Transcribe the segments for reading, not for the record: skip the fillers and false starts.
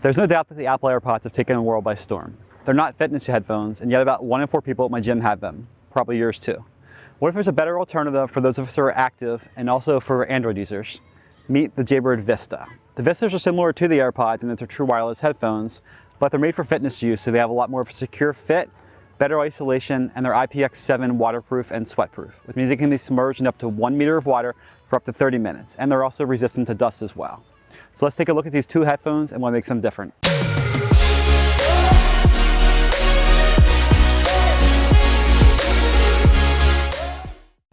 There's no doubt that the Apple AirPods have taken the world by storm. They're not fitness headphones, and yet about 1 in 4 people at my gym have them. Probably yours too. What if there's a better alternative for those of us who are active and also for Android users? Meet the Jaybird Vista. The Vistas are similar to the AirPods in that they're true wireless headphones, but they're made for fitness use, so they have a lot more of a secure fit, better isolation, and they're IPX7 waterproof and sweatproof, which means they can be submerged in up to 1 meter of water for up to 30 minutes, and they're also resistant to dust as well. So let's take a look at these two headphones and what makes them different.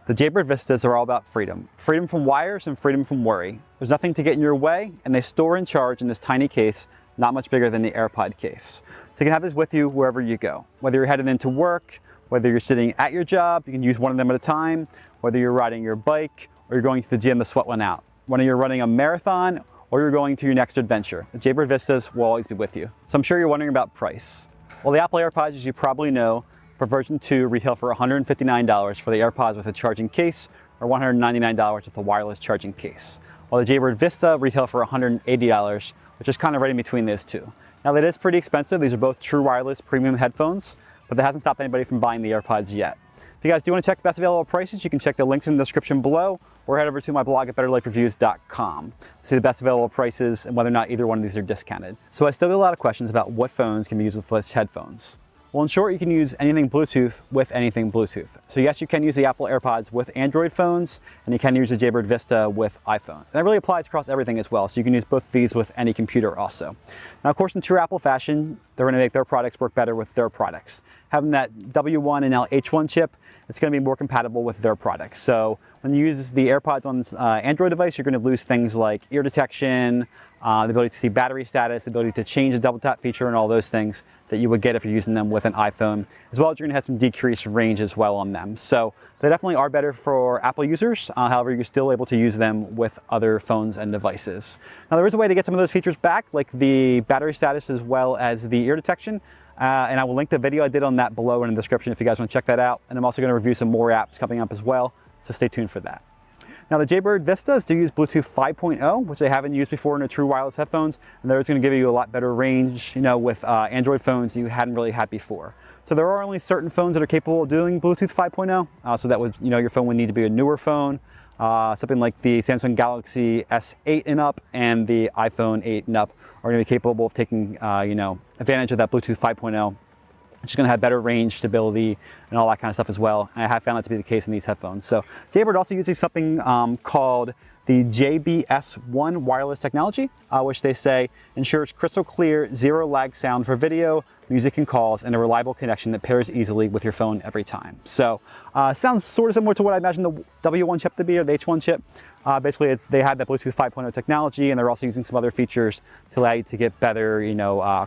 The Jaybird Vistas are all about freedom. Freedom from wires and freedom from worry. There's nothing to get in your way, and they store and charge in this tiny case, not much bigger than the AirPod case. So you can have this with you wherever you go. Whether you're headed into work, whether you're sitting at your job, you can use one of them at a time, whether you're riding your bike or you're going to the gym to sweat one out. Whether you're running a marathon or you're going to your next adventure, the Jaybird Vistas will always be with you. So I'm sure you're wondering about price. Well, the Apple AirPods, as you probably know, for version 2 retail for $159 for the AirPods with a charging case, or $199 with a wireless charging case. While the Jaybird Vista retail for $180, which is kind of right in between those two. Now that is pretty expensive. These are both true wireless premium headphones, but that hasn't stopped anybody from buying the AirPods yet. If you guys do want to check the best available prices, you can check the links in the description below, or head over to my blog at betterlifereviews.com to see the best available prices and whether or not either one of these are discounted. So I still get a lot of questions about what phones can be used with such headphones. Well, in short, you can use anything Bluetooth with anything Bluetooth. So yes, you can use the Apple AirPods with Android phones, and you can use the Jaybird Vista with iPhones. And that really applies across everything as well, so you can use both of these with any computer also. Now, of course, in true Apple fashion, they're going to make their products work better with their products. Having that W1 and now H1 chip, it's going to be more compatible with their products. So when you use the AirPods on this Android device, you're going to lose things like ear detection, the ability to see battery status, the ability to change the double tap feature, and all those things that you would get if you're using them with an iPhone, as well as you're going to have some decreased range as well on them. So they definitely are better for Apple users. However, you're still able to use them with other phones and devices. Now, there is a way to get some of those features back, like the battery status as well as the ear detection. And I will link the video I did on that below in the description if you guys want to check that out. And I'm also going to review some more apps coming up as well, so stay tuned for that. Now, the Jaybird Vistas do use Bluetooth 5.0, which they haven't used before in the true wireless headphones, and they're going to give you a lot better range, with Android phones you hadn't really had before. So there are only certain phones that are capable of doing Bluetooth 5.0, so that would, your phone would need to be a newer phone, something like the Samsung Galaxy S8 and up and the iPhone 8 and up are going to be capable of taking, advantage of that Bluetooth 5.0. Which is going to have better range, stability, and all that kind of stuff as well. And I have found that to be the case in these headphones. So Jaybird also uses something called the JBS1 wireless technology, which they say ensures crystal clear, zero lag sound for video, music, and calls, and a reliable connection that pairs easily with your phone every time. So sounds sort of similar to what I imagine the W1 chip to be, or the H1 chip. Basically, they had that Bluetooth 5.0 technology, and they're also using some other features to allow you to get better,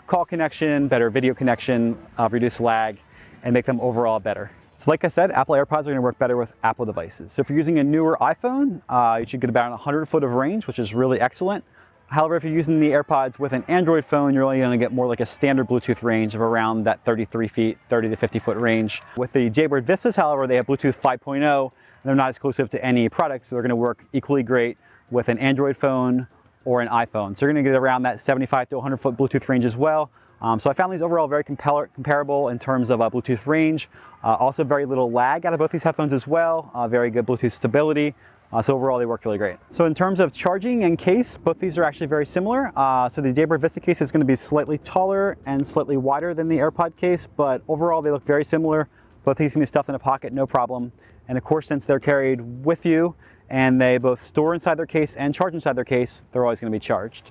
call connection, better video connection, reduce lag, and make them overall better. So like I said, Apple AirPods are going to work better with Apple devices. So if you're using a newer iPhone, you should get about 100 foot of range, which is really excellent. However, if you're using the AirPods with an Android phone, you're only going to get more like a standard Bluetooth range of around that 33 feet, 30 to 50 foot range. With the Jaybird Vistas, however, they have Bluetooth 5.0, and they're not exclusive to any product, so they're going to work equally great with an Android phone or an iPhone. So you're going to get around that 75 to 100 foot Bluetooth range as well. So I found these overall very comparable in terms of Bluetooth range. Also very little lag out of both these headphones as well. Very good Bluetooth stability. So overall they work really great. So in terms of charging and case, both these are actually very similar. So the Jaybird Vista case is going to be slightly taller and slightly wider than the AirPod case, but overall they look very similar. Both these can be stuffed in a pocket, no problem. And of course, since they're carried with you and they both store inside their case and charge inside their case, they're always going to be charged.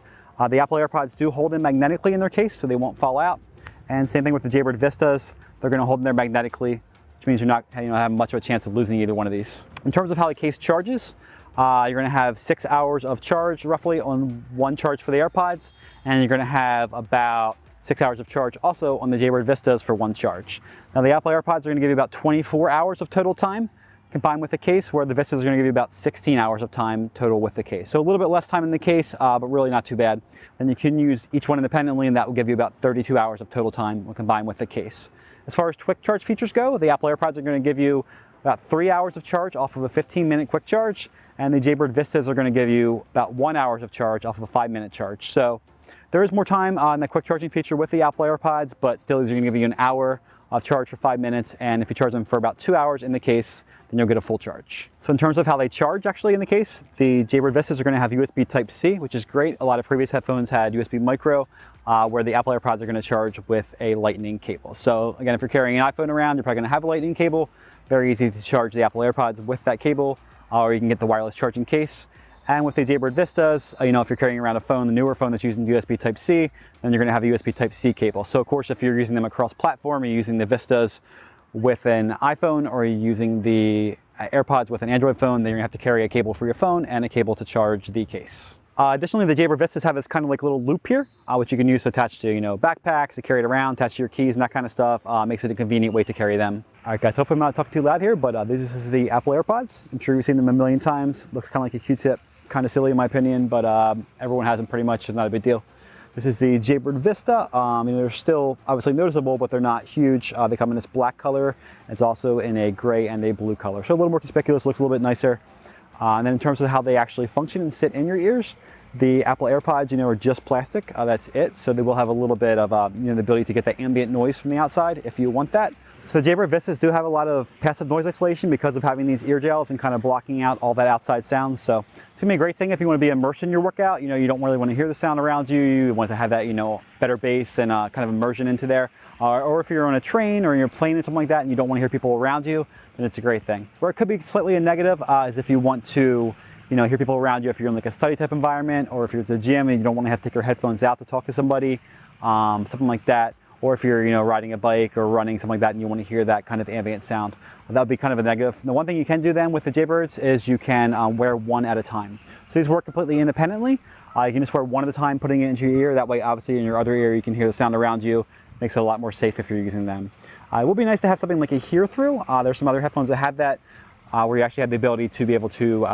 The Apple AirPods do hold in magnetically in their case, so they won't fall out. And same thing with the Jaybird Vistas. They're going to hold in there magnetically, which means you're not having much of a chance of losing either one of these. In terms of how the case charges, you're going to have 6 hours of charge roughly on one charge for the AirPods, and you're going to have about 6 hours of charge also on the Jaybird Vistas for one charge. Now the Apple AirPods are going to give you about 24 hours of total time combined with the case, where the Vistas are going to give you about 16 hours of time total with the case. So a little bit less time in the case, but really not too bad. Then you can use each one independently, and that will give you about 32 hours of total time when combined with the case. As far as quick charge features go, the Apple AirPods are going to give you about 3 hours of charge off of a 15-minute quick charge, and the Jaybird Vistas are going to give you about 1 hour of charge off of a 5-minute charge. So There is more time on the quick charging feature with the Apple AirPods, but still these are going to give you an hour of charge for 5 minutes, and if you charge them for about 2 hours in the case, then you'll get a full charge. So in terms of how they charge actually in the case, the Jaybird Vistas are going to have USB Type-C, which is great. A lot of previous headphones had USB Micro, where the Apple AirPods are going to charge with a Lightning cable. So again, if you're carrying an iPhone around, you're probably going to have a Lightning cable. Very easy to charge the Apple AirPods with that cable, or you can get the wireless charging case. And with the Jaybird Vistas, if you're carrying around a phone, the newer phone that's using USB Type-C, then you're going to have a USB Type-C cable. So of course, if you're using them across platform, you're using the Vistas with an iPhone, or you're using the AirPods with an Android phone, then you're going to have to carry a cable for your phone and a cable to charge the case. Additionally, the Jaybird Vistas have this kind of like little loop here, which you can use to attach to, backpacks, to carry it around, attach to your keys and that kind of stuff. Makes it a convenient way to carry them. All right, guys, hopefully I'm not talking too loud here, but this is the Apple AirPods. I'm sure you've seen them a million times. Looks kind of like a Q-tip, kind of silly in my opinion, but everyone has them pretty much. It's not a big deal. This is the Jaybird Vista. They're still obviously noticeable, but they're not huge. They come in this black color. It's also in a gray and a blue color. So a little more conspicuous, looks a little bit nicer. And then in terms of how they actually function and sit in your ears, the Apple AirPods, are just plastic. That's it. So they will have a little bit of, the ability to get that ambient noise from the outside if you want that. So the Jaybird Vistas do have a lot of passive noise isolation because of having these ear gels and kind of blocking out all that outside sound. So it's gonna be a great thing if you want to be immersed in your workout. You don't really want to hear the sound around you. You want to have that, better bass and kind of immersion into there. Or if you're on a train or you're playing or something like that and you don't want to hear people around you, then it's a great thing. Where it could be slightly a negative is if you want to, hear people around you if you're in like a study type environment, or if you're at the gym and you don't want to have to take your headphones out to talk to somebody, something like that. Or if you're, riding a bike or running, something like that, and you want to hear that kind of ambient sound, that would be kind of a negative. The one thing you can do then with the Jaybirds is you can wear one at a time. So these work completely independently. You can just wear one at a time, putting it into your ear. That way, obviously, in your other ear, you can hear the sound around you. Makes it a lot more safe if you're using them. It will be nice to have something like a hear-through. There's some other headphones that have that, where you actually have the ability to be able to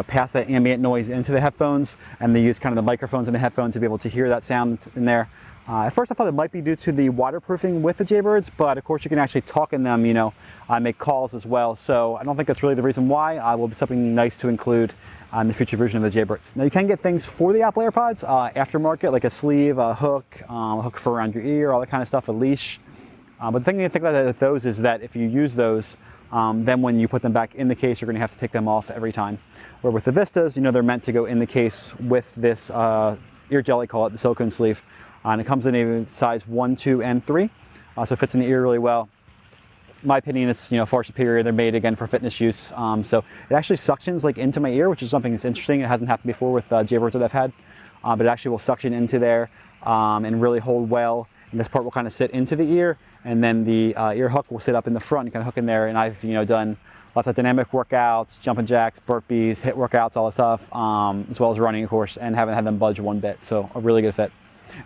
pass that ambient noise into the headphones, and they use kind of the microphones in the headphone to be able to hear that sound in there. At first I thought it might be due to the waterproofing with the Jaybirds, but of course you can actually talk in them, make calls as well. So I don't think that's really the reason why. Will be something nice to include in the future version of the Jaybirds. Now you can get things for the Apple AirPods aftermarket, like a sleeve, a hook for around your ear, all that kind of stuff, a leash. But the thing you think about with those is that if you use those, then when you put them back in the case, you're going to have to take them off every time. Where with the Vistas, they're meant to go in the case with this ear gel, I call it, the silicone sleeve. And it comes in a size 1, 2, and 3. So it fits in the ear really well. In my opinion, it's far superior. They're made again for fitness use. So it actually suctions like into my ear, which is something that's interesting. It hasn't happened before with Jaybirds that I've had. But it actually will suction into there and really hold well. And this part will kind of sit into the ear, and then the ear hook will sit up in the front. You kind of hook in there, and I've done lots of dynamic workouts, jumping jacks, burpees, HIIT workouts, all that stuff, as well as running, of course, and haven't had them budge one bit. So a really good fit.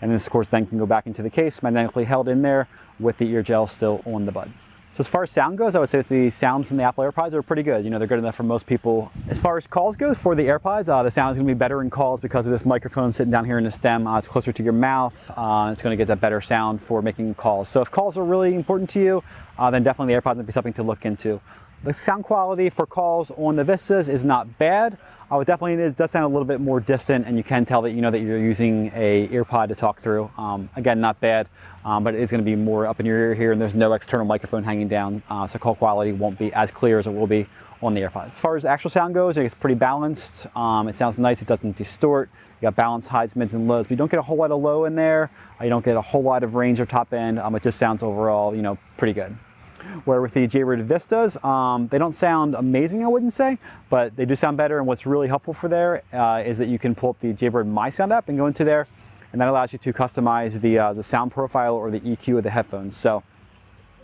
And this, of course, then can go back into the case, magnetically held in there with the ear gel still on the bud. So as far as sound goes, I would say that the sound from the Apple AirPods are pretty good. They're good enough for most people. As far as calls goes for the AirPods, the sound is going to be better in calls because of this microphone sitting down here in the stem. It's closer to your mouth. It's going to get that better sound for making calls. So if calls are really important to you, then definitely the AirPods would be something to look into. The sound quality for calls on the Vistas is not bad. It does sound a little bit more distant, and you can tell that that you're using a EarPod to talk through. Again, not bad, but it is going to be more up in your ear here, and there's no external microphone hanging down, so call quality won't be as clear as it will be on the AirPods. As far as actual sound goes, it's pretty balanced. It sounds nice. It doesn't distort. You got balanced highs, mids, and lows, but you don't get a whole lot of low in there. You don't get a whole lot of range or top end. It just sounds overall, pretty good. Where with the Jaybird Vistas, they don't sound amazing, I wouldn't say, but they do sound better. And what's really helpful for there is that you can pull up the Jaybird My Sound app and go into there, and that allows you to customize the sound profile or the EQ of the headphones. So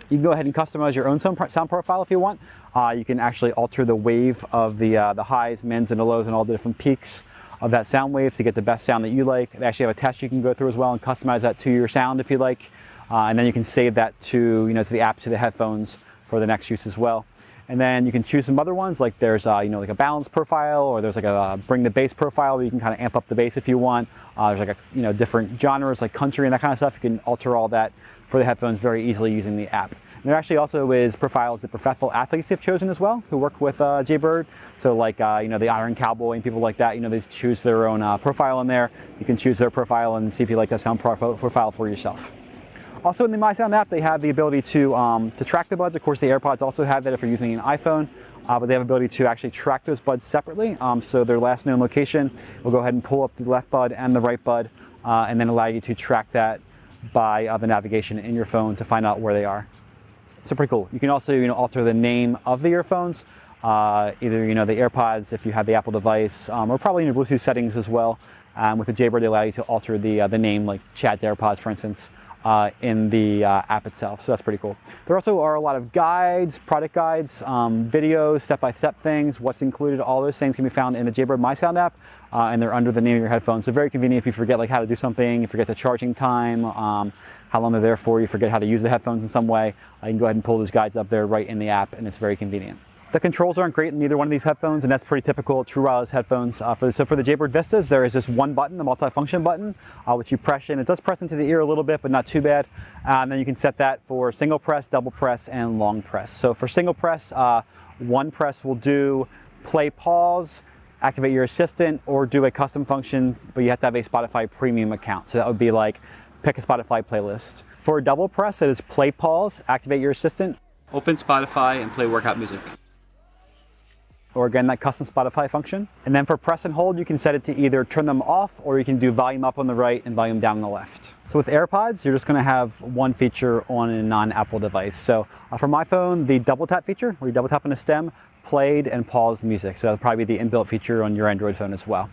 you can go ahead and customize your own sound profile if you want. You can actually alter the wave of the highs, mids, and the lows, and all the different peaks of that sound wave to get the best sound that you like. They actually have a test you can go through as well and customize that to your sound if you like. And then you can save that to the app, to the headphones for the next use as well. And then you can choose some other ones, like there's like a balance profile, or there's like a bring the bass profile where you can kind of amp up the bass if you want. There's like different genres like country and that kind of stuff. You can alter all that for the headphones very easily using the app. And there actually also is profiles that professional athletes have chosen as well, who work with Jaybird. So like, the Iron Cowboy and people like that, they choose their own profile in there. You can choose their profile and see if you like a sound profile for yourself. Also in the MySound app, they have the ability to track the buds. Of course, the AirPods also have that if you're using an iPhone, but they have the ability to actually track those buds separately. So their last known location will go ahead and pull up the left bud and the right bud, and then allow you to track that by the navigation in your phone to find out where they are. So pretty cool. You can also alter the name of the earphones, either the AirPods if you have the Apple device, or probably in your Bluetooth settings as well. With the Jaybird, they allow you to alter the name, like Chad's AirPods, for instance, in the app itself. So that's pretty cool. There also are a lot of guides, product guides, videos, step-by-step things, what's included. All those things can be found in the Jaybird MySound app, and they're under the name of your headphones. So very convenient if you forget like how to do something, you forget the charging time, how long they're there for, you forget how to use the headphones in some way. You can go ahead and pull those guides up there right in the app, and it's very convenient. The controls aren't great in either one of these headphones, and that's pretty typical true wireless headphones. So for the Jaybird Vistas, there is this one button, the multi-function button, which you press in. It does press into the ear a little bit, but not too bad. And then you can set that for single press, double press, and long press. So for single press, one press will do play, pause, activate your assistant, or do a custom function, but you have to have a Spotify premium account. So that would be like pick a Spotify playlist. For a double press, it is play, pause, activate your assistant, open Spotify, and play workout music. Or again, that custom Spotify function. And then for press and hold, you can set it to either turn them off, or you can do volume up on the right and volume down on the left. So with AirPods, you're just gonna have one feature on a non-Apple device. So for my phone, the double tap feature, where you double tap on the stem, played and paused music. So that'll probably be the inbuilt feature on your Android phone as well.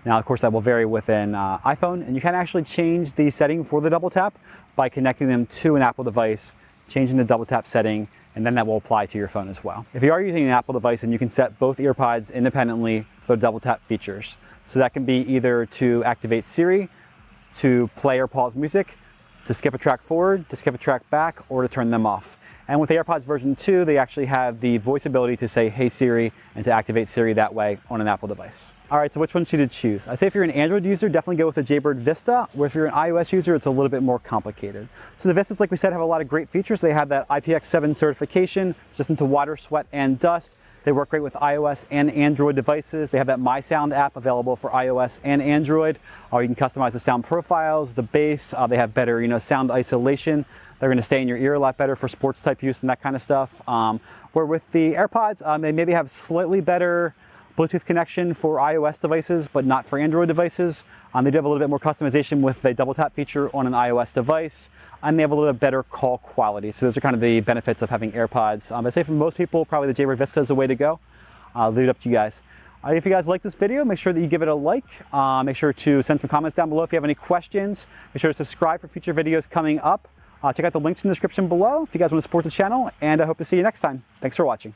Now, of course, that will vary with an iPhone, and you can actually change the setting for the double tap by connecting them to an Apple device, changing the double tap setting, and then that will apply to your phone as well. If you are using an Apple device, then you can set both EarPods independently for the double tap features. So that can be either to activate Siri, to play or pause music, to skip a track forward, to skip a track back, or to turn them off. And with the AirPods version 2, they actually have the voice ability to say, "Hey Siri," and to activate Siri that way on an Apple device. All right, so which one should you choose? I'd say if you're an Android user, definitely go with the Jaybird Vista, where if you're an iOS user, it's a little bit more complicated. So the Vistas, like we said, have a lot of great features. They have that IPX7 certification, resistant to water, sweat, and dust. They work great with iOS and Android devices. They have that MySound app available for iOS and Android. You can customize the sound profiles, the bass. They have better, sound isolation. They're going to stay in your ear a lot better for sports type use and that kind of stuff. Where with the AirPods, they maybe have slightly better Bluetooth connection for iOS devices, but not for Android devices. They do have a little bit more customization with the double tap feature on an iOS device, and they have a little bit better call quality. So those are kind of the benefits of having AirPods. I'd say for most people, probably the Jaybird Vista is the way to go. I'll leave it up to you guys. If you guys like this video, make sure that you give it a like. Make sure to send some comments down below if you have any questions. Make sure to subscribe for future videos coming up. Check out the links in the description below if you guys want to support the channel, and I hope to see you next time. Thanks for watching.